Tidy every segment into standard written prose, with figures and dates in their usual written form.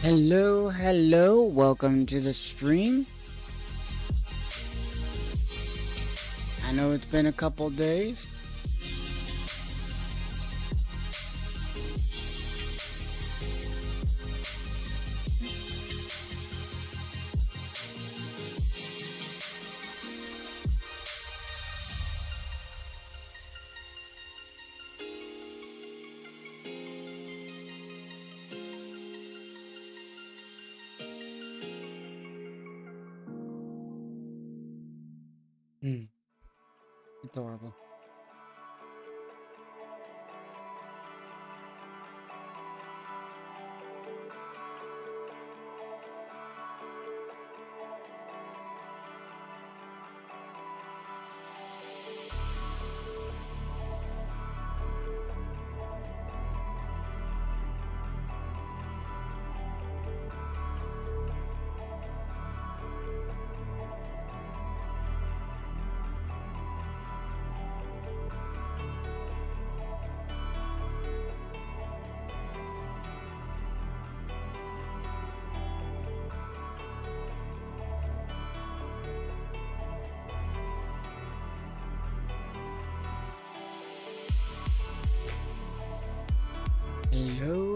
Hello, welcome to the stream. I know it's been a couple days. Adorable.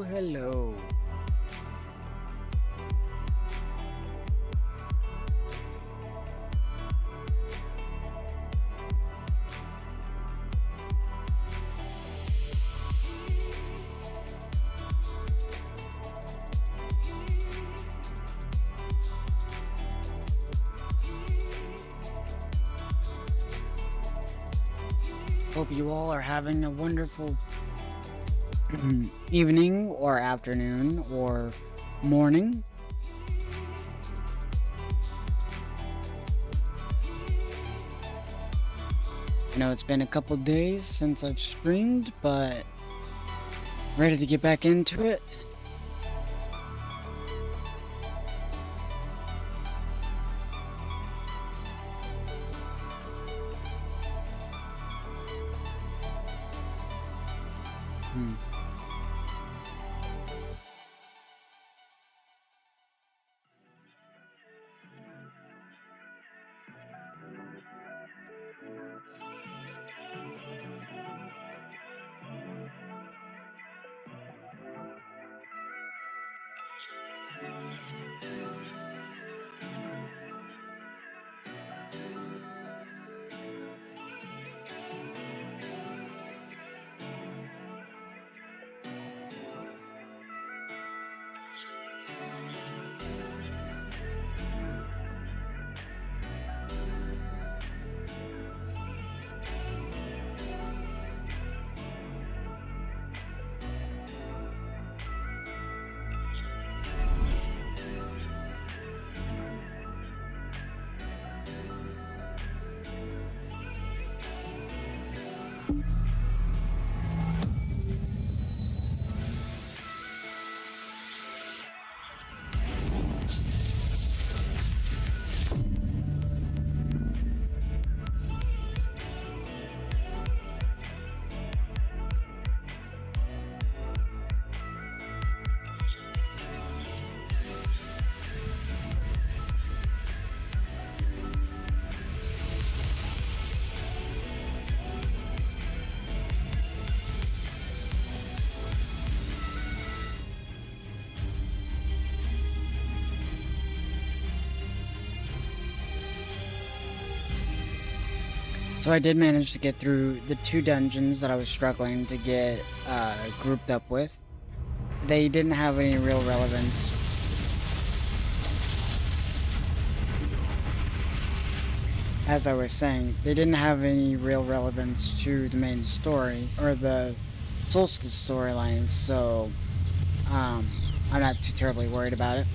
Hello. Hope you all are having a wonderful evening or afternoon or morning. I know it's been a couple days since I've streamed, but ready to get back into it. So I did manage to get through the 2 dungeons that I was struggling to get grouped up with. They didn't have any real relevance. As I was saying, they didn't have any real relevance to the main story or the Solstice storylines, so I'm not too terribly worried about it.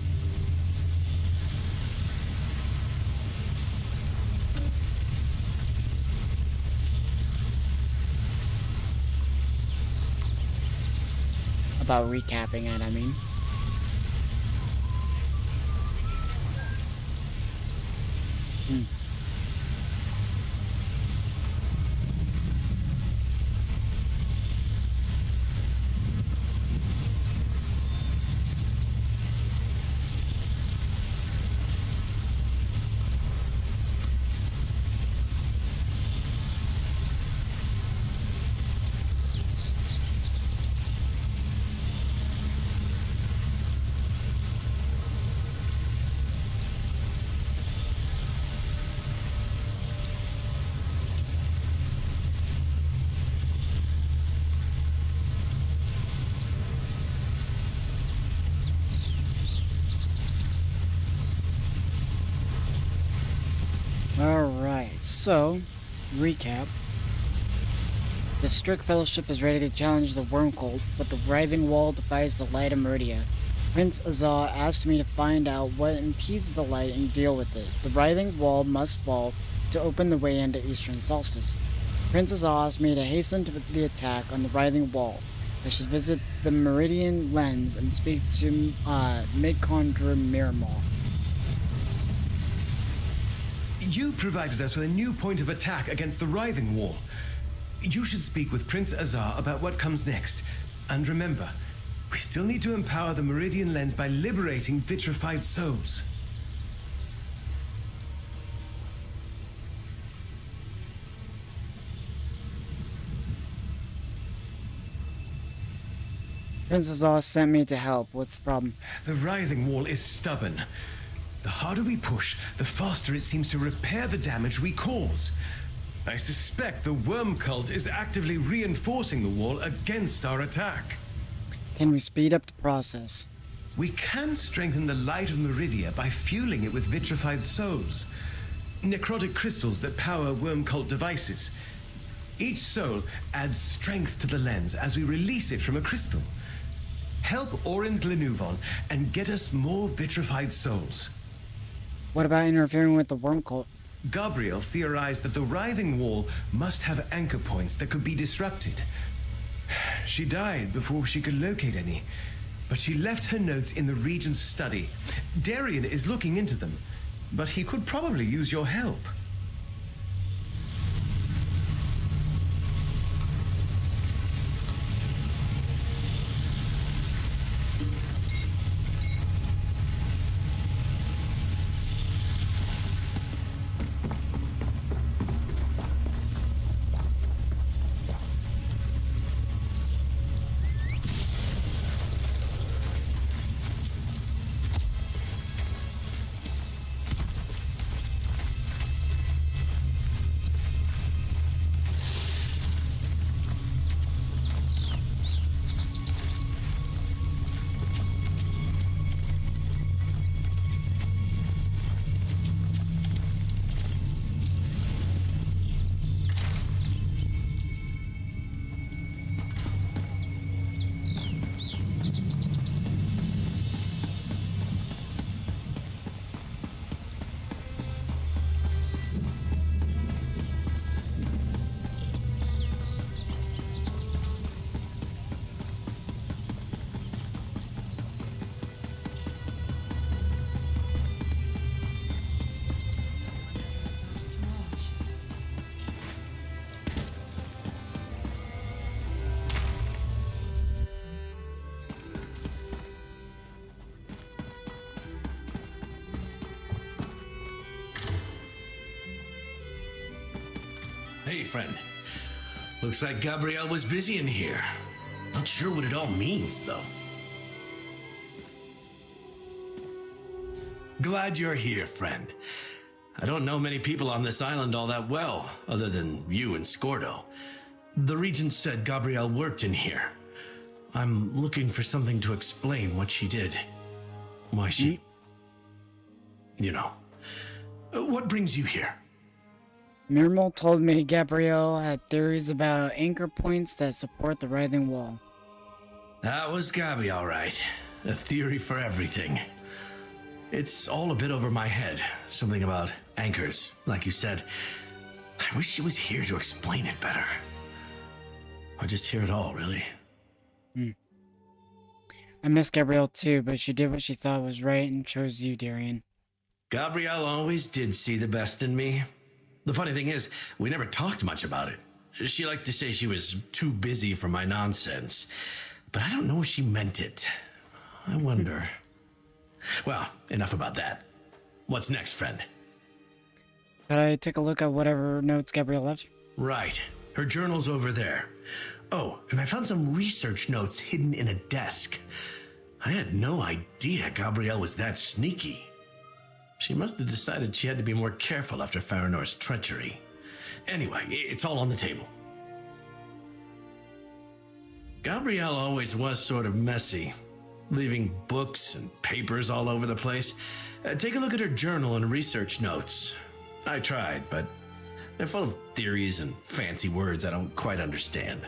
About recapping it, I mean. So, recap. The Strict Fellowship is ready to challenge the Worm Cult, but the Writhing Wall defies the light of Meridia. Prince Azah asked me to find out what impedes the light and deal with it. The Writhing Wall must fall to open the way into Eastern Solstice. Prince Azah asked me to hasten to the attack on the Writhing Wall. I should visit the Meridian Lens and speak to Midcondra Miramal. You provided us with a new point of attack against the Writhing Wall. You should speak with Prince Azah about what comes next. And remember, we still need to empower the Meridian Lens by liberating vitrified souls. Prince Azah sent me to help. What's the problem? The Writhing Wall is stubborn. The harder we push, the faster it seems to repair the damage we cause. I suspect the Worm Cult is actively reinforcing the wall against our attack. Can we speed up the process? We can strengthen the light of Meridia by fueling it with vitrified souls, necrotic crystals that power Worm Cult devices. Each soul adds strength to the lens as we release it from a crystal. Help Orin Glenuvon and get us more vitrified souls. What about interfering with the Worm Cult? Gabriel theorized that the Writhing Wall must have anchor points that could be disrupted. She died before she could locate any, but she left her notes in the Regent's study. Darian is looking into them, but he could probably use your help. Hey, friend. Looks like Gabrielle was busy in here. Not sure what it all means, though. Glad you're here, friend. I don't know many people on this island all that well, other than you and Scordo. The Regent said Gabrielle worked in here. I'm looking for something to explain what she did. Why she... You know. What brings you here? Miramal told me Gabrielle had theories about anchor points that support the Writhing Wall. That was Gabby, all right. A theory for everything. It's all a bit over my head. Something about anchors, like you said. I wish she was here to explain it better. Or just hear it all, really. I miss Gabrielle too, but she did what she thought was right and chose you, Darian. Gabrielle always did see the best in me. The funny thing is, we never talked much about it. She liked to say she was too busy for my nonsense. But I don't know if she meant it. I wonder. Well, enough about that. What's next, friend? Could I take a look at whatever notes Gabrielle left? Right. Her journal's over there. Oh, and I found some research notes hidden in a desk. I had no idea Gabrielle was that sneaky. She must have decided she had to be more careful after Faranor's treachery. Anyway, it's all on the table. Gabrielle always was sort of messy, leaving books and papers all over the place. Take a look at her journal and research notes. I tried, but They're full of theories and fancy words I don't quite understand.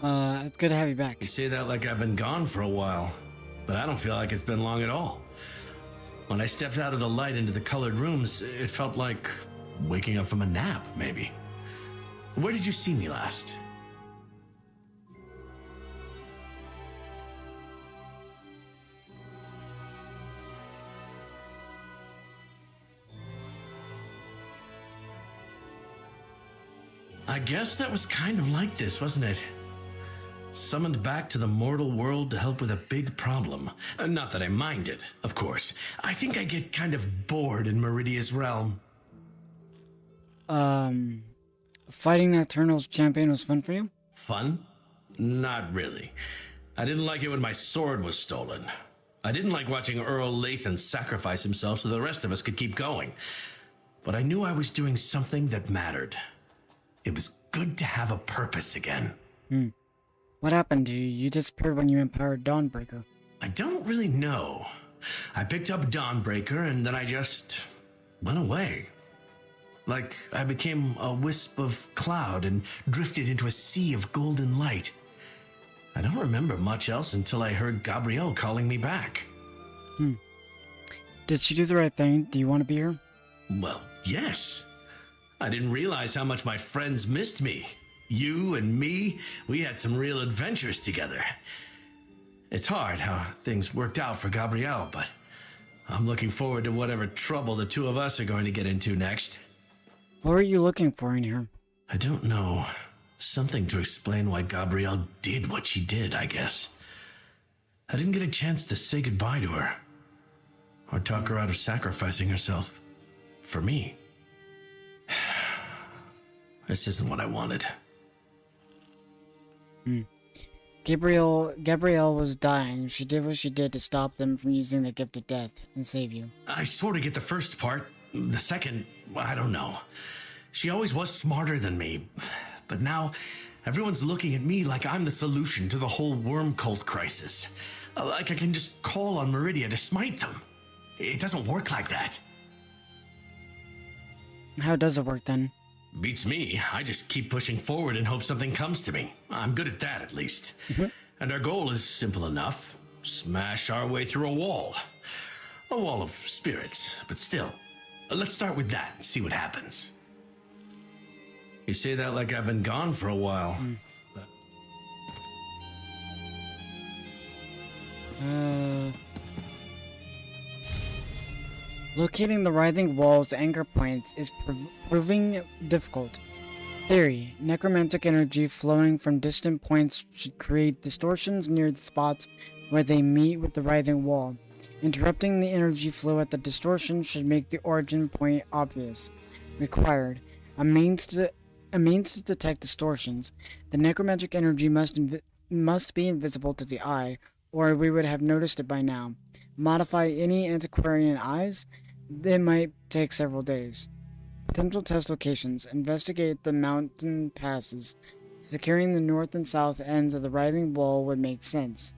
It's good to have you back. You say that like I've been gone for a while, but I don't feel like it's been long at all. When I stepped out of the light into the colored rooms, it felt like waking up from a nap, maybe. Where did you see me last? I guess that was kind of like this, wasn't it? Summoned back to the mortal world to help with a big problem. Not that I minded, of course. I think I get kind of bored in Meridia's realm. Fighting Nocturnal's champion was fun for you? Fun? Not really. I didn't like it when my sword was stolen. I didn't like watching Earl Lathan sacrifice himself so the rest of us could keep going. But I knew I was doing something that mattered. It was good to have a purpose again. What happened to you? You disappeared when you empowered Dawnbreaker. I don't really know. I picked up Dawnbreaker and then I just went away. Like I became a wisp of cloud and drifted into a sea of golden light. I don't remember much else until I heard Gabrielle calling me back. Did she do the right thing? Do you want to be her? Well, yes. I didn't realize how much my friends missed me. You and me, we had some real adventures together. It's hard how things worked out for Gabrielle, but I'm looking forward to whatever trouble the two of us are going to get into next. What were you looking for in here? I don't know. Something to explain why Gabrielle did what she did, I guess. I didn't get a chance to say goodbye to her. Or talk her out of sacrificing herself. For me. This isn't what I wanted. Gabrielle was dying. She did what she did to stop them from using the gift of death and save you. I sort of get the first part. The second, I don't know. She always was smarter than me. But now, everyone's looking at me like I'm the solution to the whole worm cult crisis. Like I can just call on Meridia to smite them. It doesn't work like that. How does it work then? Beats me. I just keep pushing forward and hope something comes to me. I'm good at that, at least. And our goal is simple enough. Smash our way through a wall. A wall of spirits, but still. Let's start with that and see what happens. You say that like I've been gone for a while. Locating the writhing wall's anchor points is proving difficult. Theory: necromantic energy flowing from distant points should create distortions near the spots where they meet with the writhing wall. Interrupting the energy flow at the distortion should make the origin point obvious. Required: a means to detect distortions. The necromantic energy must be invisible to the eye, or we would have noticed it by now. Modify any antiquarian eyes. It might take several days. Potential test locations. Investigate the mountain passes. Securing the north and south ends of the writhing wall would make sense.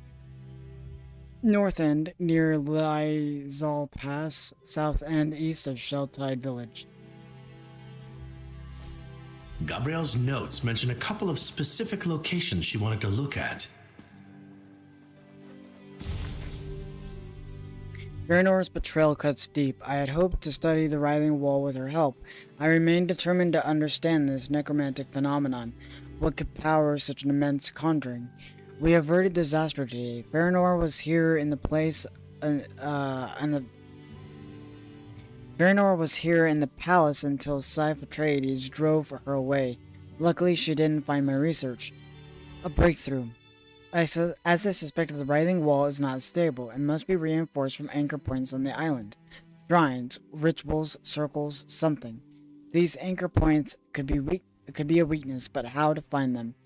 North end, near Lizal Pass. South end, east of Shelltide Village. Gabrielle's notes mention a couple of specific locations she wanted to look at. Veranor's betrayal cuts deep. I had hoped to study the writhing wall with her help. I remained determined to understand this necromantic phenomenon. What could power such an immense conjuring? We averted disaster today. Veranor was here in the palace until Siphatrades drove her away. Luckily, she didn't find my research. A breakthrough. As I suspected, the writhing wall is not stable and must be reinforced from anchor points on the island. Shrines, rituals, circles, something. These anchor points could be a weakness, but how to find them?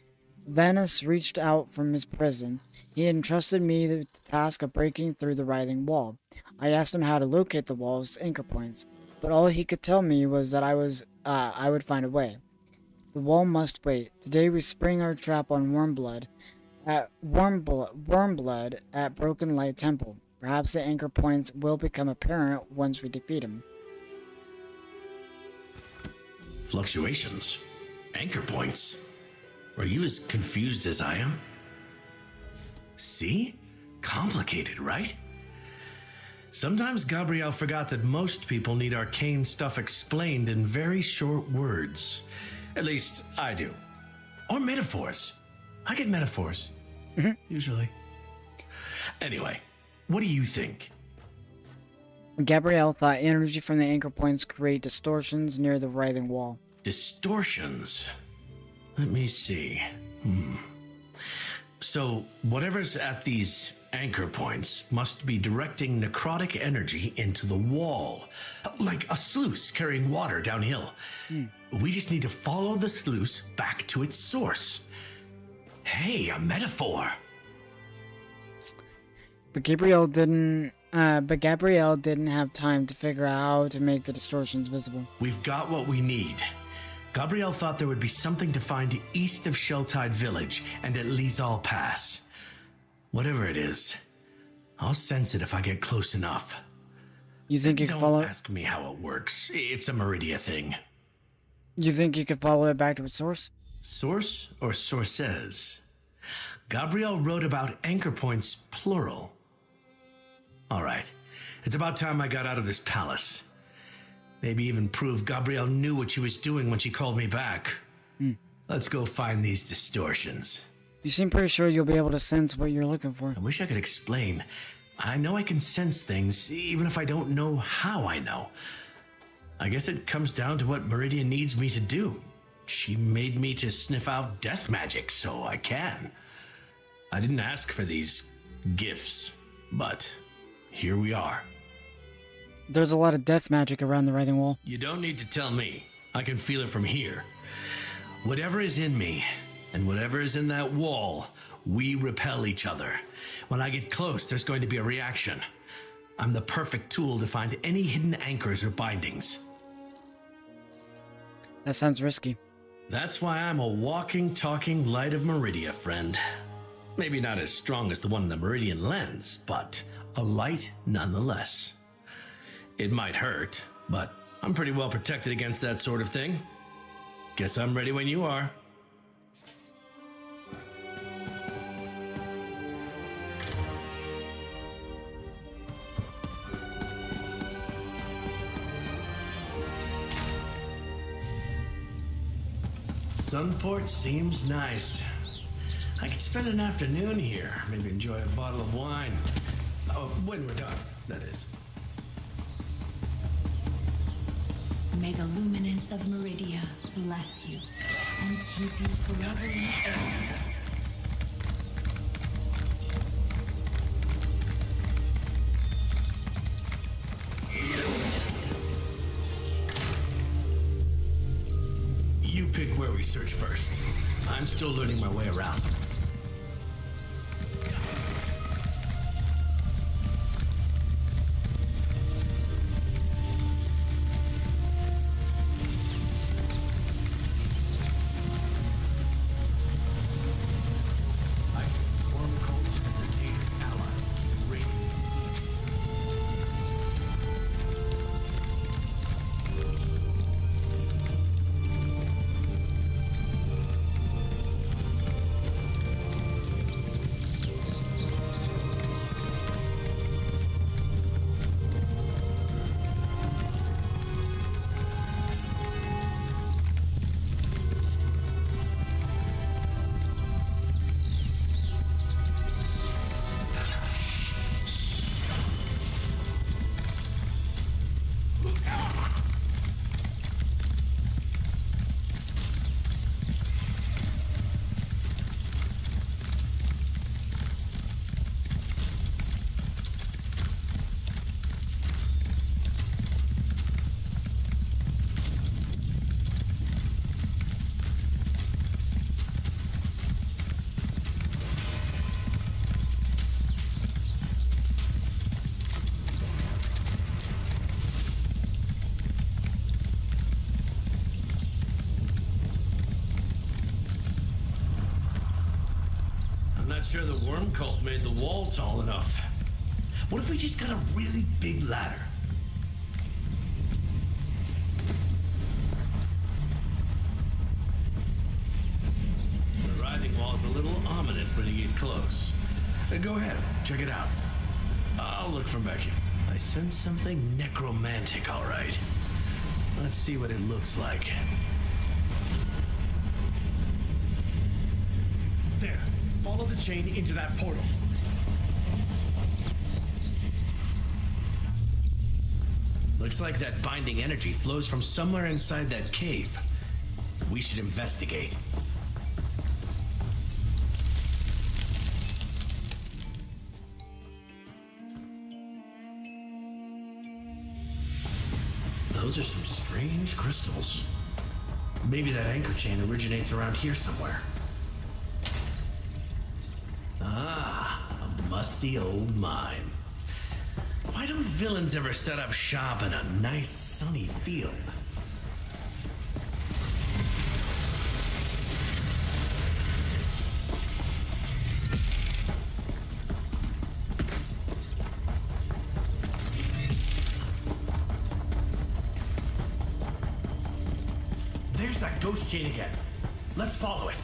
Vanus reached out from his prison. He entrusted me the task of breaking through the writhing wall. I asked him how to locate the wall's anchor points, but all he could tell me was that I would find a way. The wall must wait. Today we spring our trap on Wormblood at Broken Light Temple. Perhaps the anchor points will become apparent once we defeat him. Fluctuations? Anchor points? Are you as confused as I am? See? Complicated, right? Sometimes Gabrielle forgot that most people need arcane stuff explained in very short words. At least, I do. Or metaphors. I get metaphors. Usually. Anyway, what do you think? Gabrielle thought energy from the anchor points create distortions near the writhing wall. Distortions? Let me see. So, whatever's at these anchor points must be directing necrotic energy into the wall, like a sluice carrying water downhill. We just need to follow the sluice back to its source. Hey, a metaphor. But Gabrielle didn't have time to figure out how to make the distortions visible. We've got what we need. Gabrielle thought there would be something to find east of Shelltide Village and at Lizal Pass. Whatever it is, I'll sense it if I get close enough. You think you could Don't follow? ask me how it works. It's a Meridia thing. You think you could follow it back to its source? Source or sources? Gabrielle wrote about anchor points plural. All right, it's about time I got out of this palace. Maybe even prove Gabrielle knew what she was doing when she called me back. Let's go find these distortions. You seem pretty sure you'll be able to sense what you're looking for. I wish I could explain. I know I can sense things, even if I don't know how I know. I guess it comes down to what Meridian needs me to do. She made me to sniff out death magic, so I can. I didn't ask for these gifts, but here we are. There's a lot of death magic around the writhing wall. You don't need to tell me. I can feel it from here. Whatever is in me, and whatever is in that wall, we repel each other. When I get close, there's going to be a reaction. I'm the perfect tool to find any hidden anchors or bindings. That sounds risky. That's why I'm a walking, talking light of Meridia, friend. Maybe not as strong as the one in the Meridian lens, but a light nonetheless. It might hurt, but I'm pretty well protected against that sort of thing. Guess I'm ready when you are. Sunport seems nice. I could spend an afternoon here, maybe enjoy a bottle of wine. Oh, when we're done, that is. May the luminance of Meridia bless you and keep you forever in air. You pick where we search first. I'm still learning my way around. Not sure the worm cult made the wall tall enough. What if we just got a really big ladder? a little ominous when you get close. Go ahead, check it out. I'll look from back here. I sense something necromantic, all right. Let's see what it looks like. There, follow the chain into that portal. Looks like that binding energy flows from somewhere inside that cave. We should investigate. Those are some strange crystals. Maybe that anchor chain originates around here somewhere. Ah, a musty old mine. Why don't villains ever set up shop in a nice sunny field? There's that ghost chain again. Let's follow it.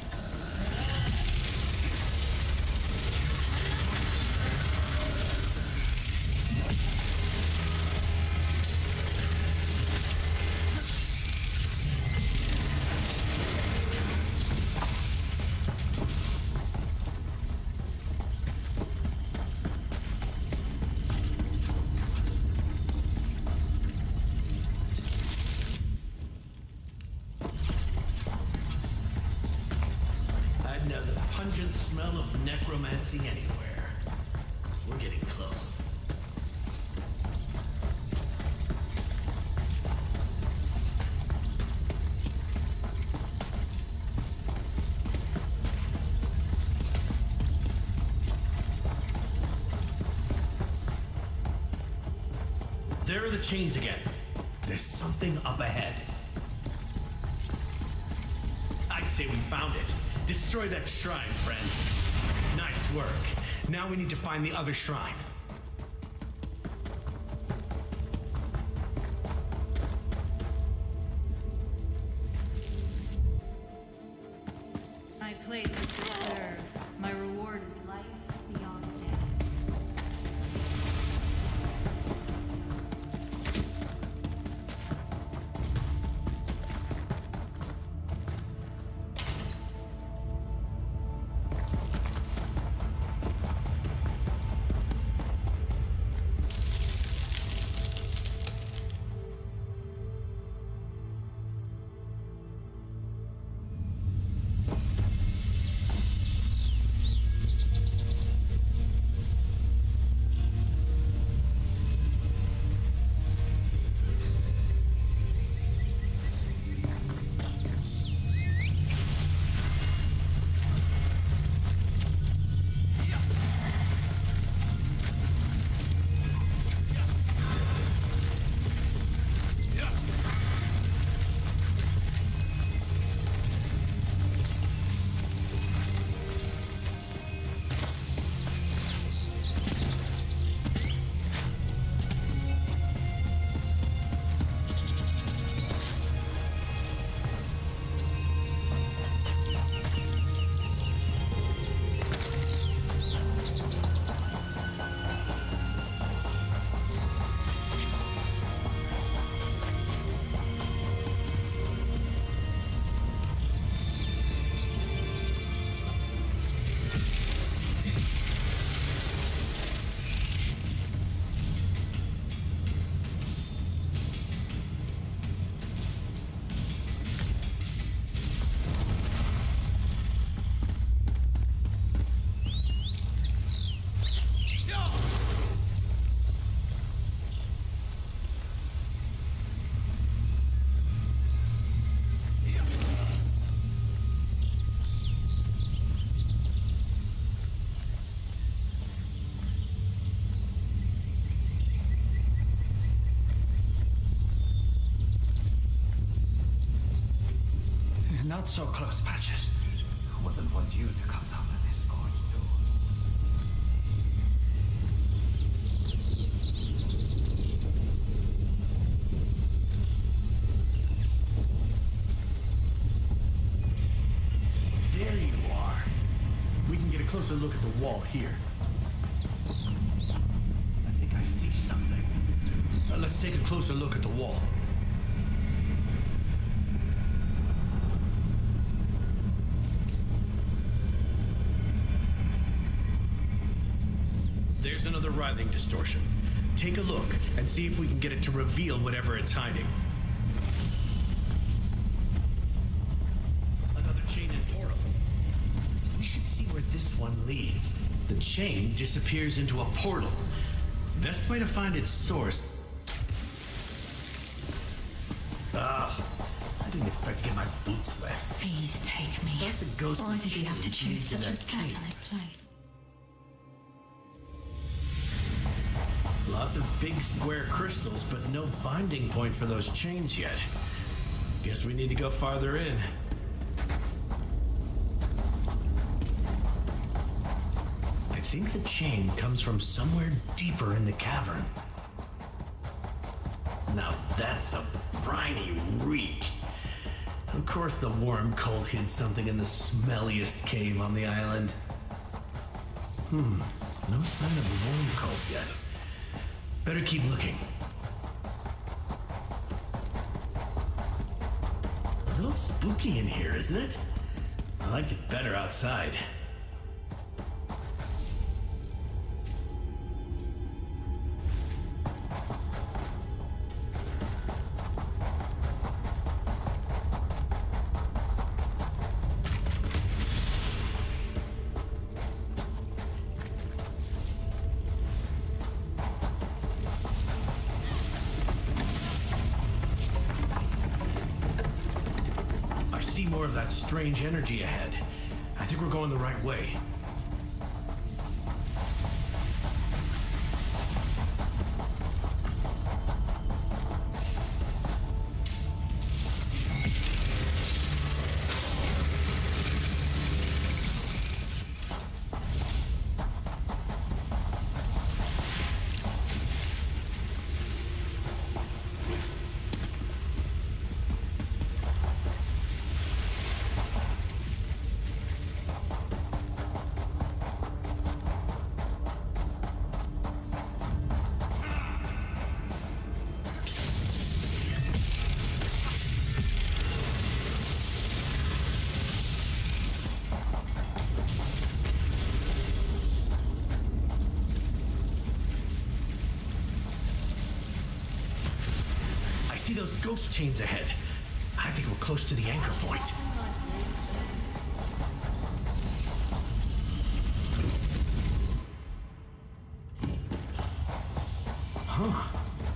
Another pungent smell of necromancy anywhere. We're getting close. There are the chains again. There's something up ahead. I'd say we found it. Destroy that shrine, friend. Nice work. Now we need to find the other shrine. My place is to serve. My reward is life beyond death. Not so close, Patches. Wouldn't want you to come down to this gorge, too. There you are. We can get a closer look at the wall here. I think I see something. Let's take a closer look at the wall. There's another writhing distortion. Take a look and see if we can get it to reveal whatever it's hiding. Another chain and portal. We should see where this one leads. The chain disappears into a portal. Best way to find its source. I didn't expect to get my boots wet. Please take me. Thought the ghost Why would did you have to change choose into such a that cave. desolate place? Lots of big square crystals, but no binding point for those chains yet. Guess we need to go farther in. I think the chain comes from somewhere deeper in the cavern. Now that's a briny reek. Of course the worm cult hid something in the smelliest cave on the island. No sign of the worm cult yet. Better keep looking. A little spooky in here, isn't it? I liked it better outside. I see more of that strange energy ahead. I think we're going the right way. I see those ghost chains ahead. I think we're close to the anchor point.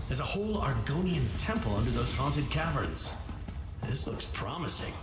There's a whole Argonian temple under those haunted caverns. This looks promising.